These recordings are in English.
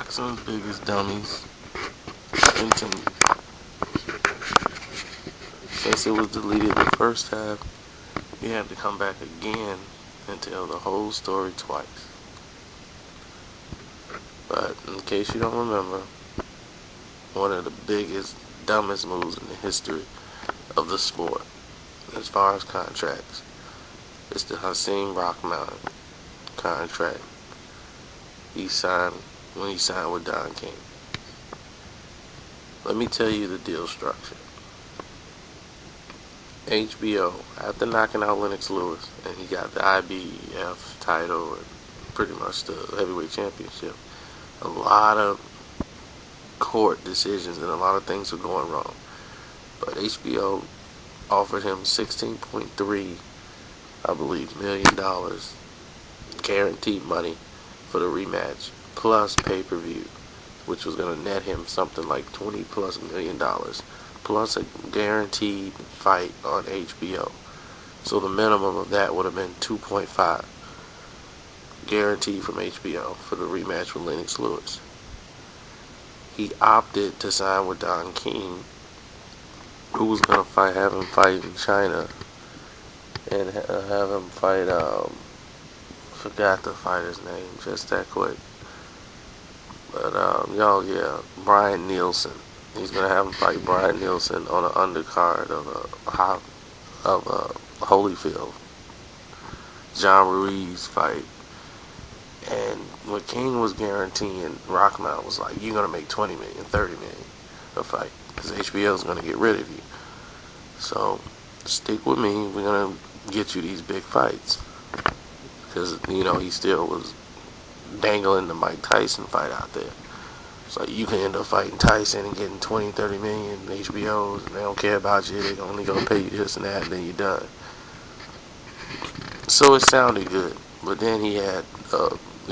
Boxing's biggest dummies continue. Since it was deleted the first time, you had to come back again and tell the whole story twice. But in case you don't remember, one of the biggest, dumbest moves in the history of the sport, as far as contracts, is the Hakeem Rockman contract he signed when he signed with Don King. Let me tell you the deal structure. HBO, after knocking out Lennox Lewis, and he got the IBF title and pretty much the heavyweight championship, a lot of court decisions and a lot of things were going wrong. But HBO offered him $16.3, I believe, $1 million guaranteed money for the rematch, plus pay-per-view, which was going to net him something like $20+ million, plus a guaranteed fight on HBO. So the minimum of that would have been 2.5 guaranteed from HBO for the rematch with Lennox Lewis. He opted to sign with Don King, who was going to have him fight in China and have him fight, forgot the fighter's name just that quick. But, Brian Nielsen. He's going to have him fight Brian Nielsen on an undercard of Holyfield. John Ruiz fight. And what King was guaranteeing, Rockman was like, you're going to make $20 million, $30 million a fight, because HBO is going to get rid of you. So, stick with me. We're going to get you these big fights. Because, he still was dangling the Mike Tyson fight out there. So you can end up fighting Tyson and getting 20, 30 million HBOs, and they don't care about you. They're only going to pay you this and that, and then you're done. So it sounded good. But then he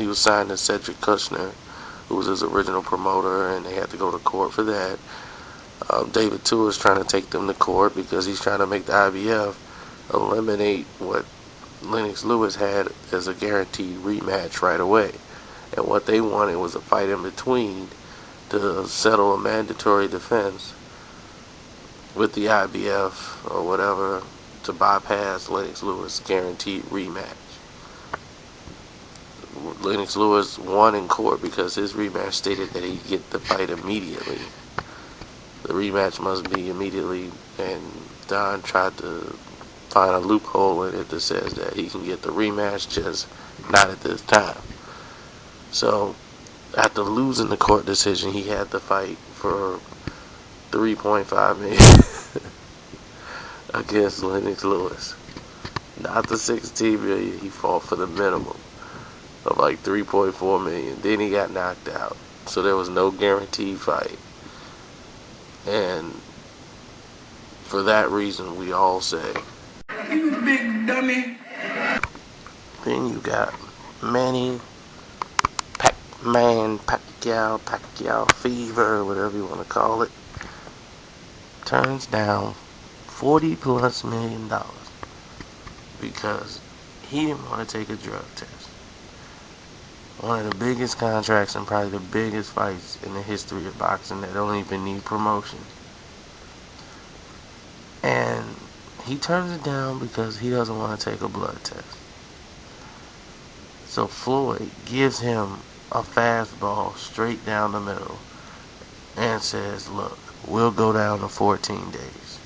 was signed to Cedric Kushner, who was his original promoter, and they had to go to court for that. David Tua is trying to take them to court because he's trying to make the IBF eliminate what Lennox Lewis had as a guaranteed rematch right away. And what they wanted was a fight in between to settle a mandatory defense with the IBF or whatever to bypass Lennox Lewis' guaranteed rematch. Lennox Lewis won in court because his rematch stated that he'd get the fight immediately. The rematch must be immediately, and Don tried to find a loophole in it that says that he can get the rematch, just not at this time. So, after losing the court decision, he had to fight for $3.5 million against Lennox Lewis. Not the $16 million. He fought for the minimum of like $3.4 million. Then he got knocked out. So there was no guaranteed fight. And for that reason, we all say, you big dummy. Then you got Manny Pacquiao fever, whatever you want to call it, turns down $40+ million because he didn't want to take a drug test. One of the biggest contracts and probably the biggest fights in the history of boxing that don't even need promotion. And he turns it down because he doesn't want to take a blood test. So Floyd gives him a fastball straight down the middle and says, look, we'll go down to 14 days.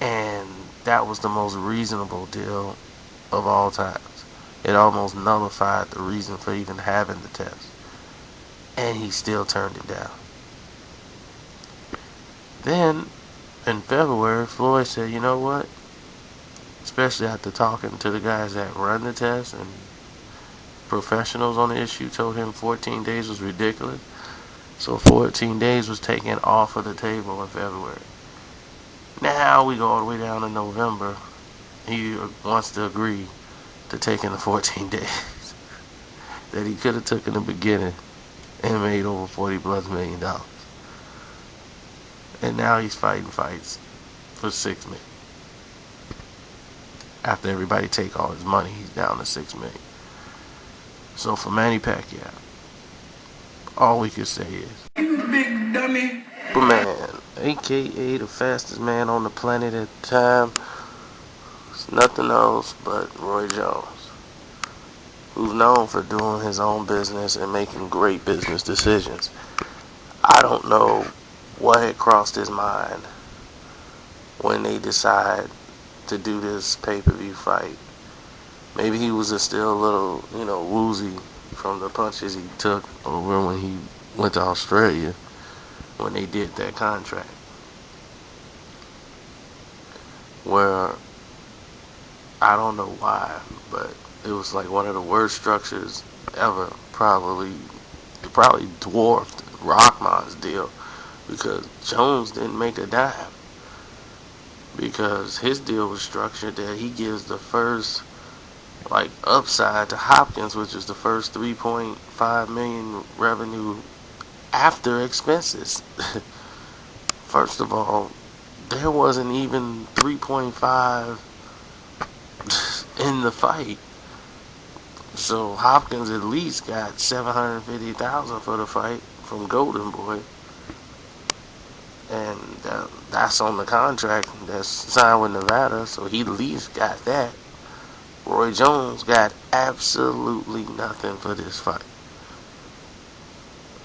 And that was the most reasonable deal of all times. It almost nullified the reason for even having the test. And he still turned it down. Then, in February, Floyd said, you know what? Especially after talking to the guys that run the test and professionals on the issue told him 14 days was ridiculous. So 14 days was taken off of the table in February. Now we go all the way down to November. He wants to agree to taking the 14 days that he could have took in the beginning and made over $40+ million. And now he's fighting fights for $6 million. After everybody take all his money, he's down to $6 million. So for Manny Pacquiao, all we can say is, "You big dummy." Superman, aka the fastest man on the planet at the time, is nothing else but Roy Jones, who's known for doing his own business and making great business decisions. I don't know what had crossed his mind when they decided to do this pay-per-view fight. Maybe he was still a little, woozy from the punches he took over when he went to Australia when they did that contract. Where, I don't know why, but it was like one of the worst structures ever. It probably dwarfed Rockman's deal because Jones didn't make a dime. Because his deal was structured that he gives the first upside to Hopkins, which is the first 3.5 million revenue after expenses. First of all, there wasn't even 3.5 in the fight. So Hopkins at least got $750,000 for the fight from Golden Boy. And that's on the contract that's signed with Nevada, so he at least got that. Roy Jones got absolutely nothing for this fight.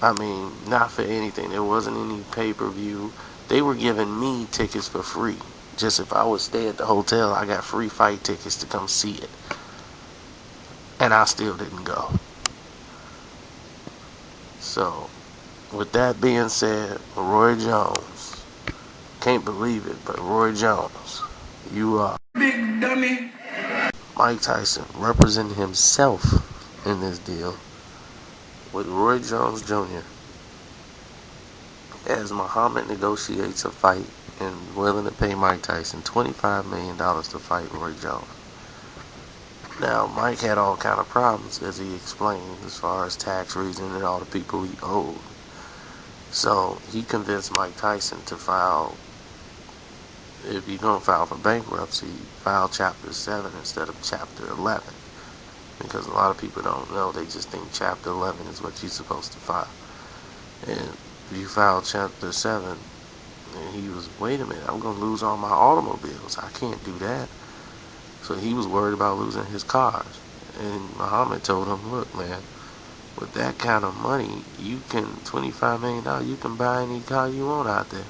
I mean, not for anything. There wasn't any pay-per-view. They were giving me tickets for free. Just if I would stay at the hotel, I got free fight tickets to come see it. And I still didn't go. So, with that being said, Roy Jones, can't believe it, but Roy Jones, you are big dummy. Mike Tyson representing himself in this deal with Roy Jones Jr. as Muhammad negotiates a fight and willing to pay Mike Tyson $25 million to fight Roy Jones. Now, Mike had all kind of problems, as he explained, as far as tax reasons and all the people he owed. So he convinced Mike Tyson to file, if you're going to file for bankruptcy, file Chapter 7 instead of Chapter 11. Because a lot of people don't know, they just think Chapter 11 is what you're supposed to file. And if you file Chapter 7, and he was, wait a minute, I'm going to lose all my automobiles. I can't do that. So he was worried about losing his cars. And Muhammad told him, look, man, with that kind of money, you can, $25 million, you can buy any car you want out there.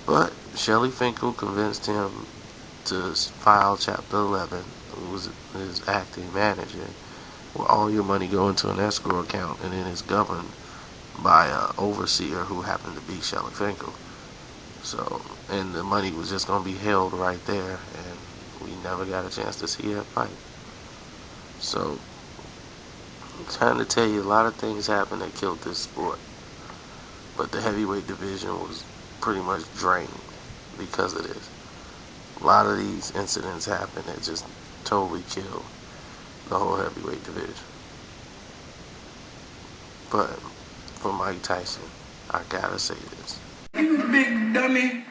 But Shelly Finkel convinced him to file Chapter 11, who was his acting manager, where all your money go into an escrow account and then it's governed by an overseer who happened to be Shelly Finkel. So, and the money was just going to be held right there, and we never got a chance to see that fight. So, I'm trying to tell you, a lot of things happened that killed this sport. But the heavyweight division was pretty much drained because of this. A lot of these incidents happened that just totally killed the whole heavyweight division. But for Mike Tyson, I gotta say this. You big dummy.